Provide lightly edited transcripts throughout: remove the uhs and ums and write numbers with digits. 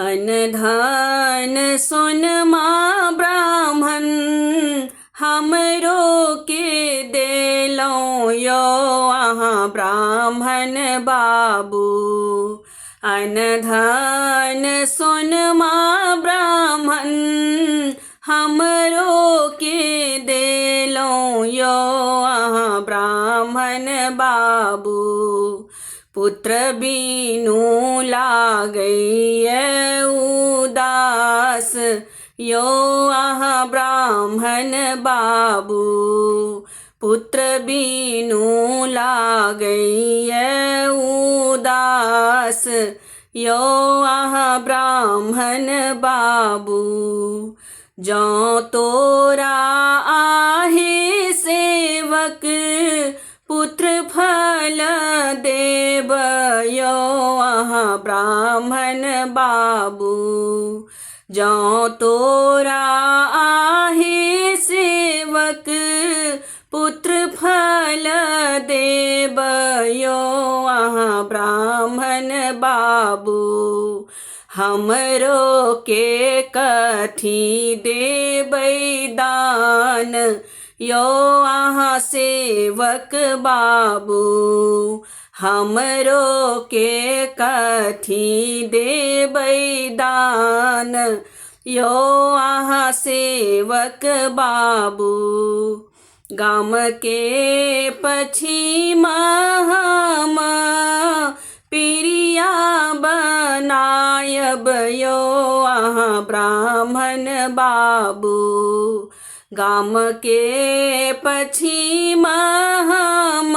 अनधन सोनमा ब्राह्मण हमरो के देलौं यो अहाँ ब्राह्मण बाबू। अनधन सोनमा ब्राह्मण हमरो के देलौं यो अहाँ ब्राह्मण बाबू। पुत्र बीनू लागैए उदास यो अहाँ ब्राह्मण बाबू। पुत्र बीनू लागैए उदास यो अहाँ ब्राह्मण बाबू। जौं तोरा आहे सेवक पुत्र फल देब यो अहाँ ब्राह्मण बाबू। जौं तोरा आहे सेवक पुत्र फल देब यो अहाँ ब्राह्मण बाबू। हमरो के कथी देबै दान यो अहाँ सेवक बाबू। हमरो के कथी देबै दान यो अहाँ सेवक बाबू। गाम के पछिमा हम पिरिया बनायब यो अहाँ ब्राह्मण बाबू। गाम के पछिमा हम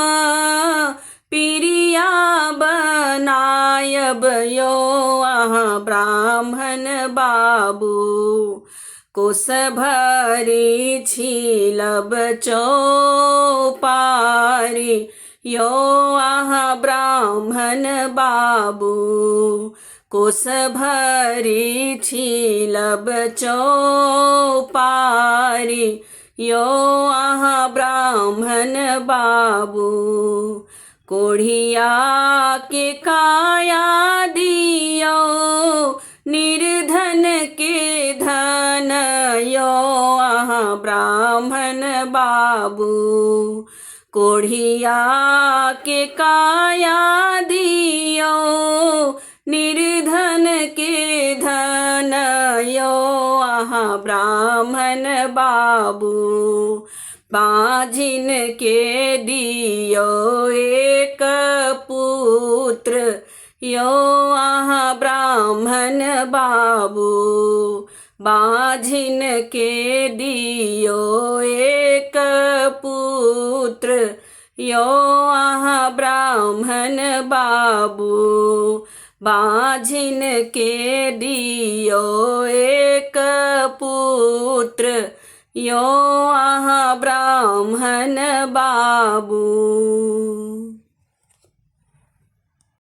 पिरिया बनायब यो अहाँ ब्राह्मण बाबू। कोस भरी छीलब चौपारी यो अहाँ ब्राह्मण बाबू। कोस भरी छीलब चौपारी यो अहाँ ब्राह्मण बाबू। कोढ़िया के काया दियो निर्धन के धन यो अहाँ ब्राह्मण बाबू। कोढ़िया के काया दियो निर्धन के धन यो अहाँ ब्राह्मण बाबू। बाझिन के दियो एक पुत्र यो अहाँ ब्राह्मण बाबू। बाझिन के दियो एक पुत्र यो अहाँ ब्राह्मण बाबू। बाझिन के दियो एक पुत्र यो अहाँ ब्राह्मण बाबू।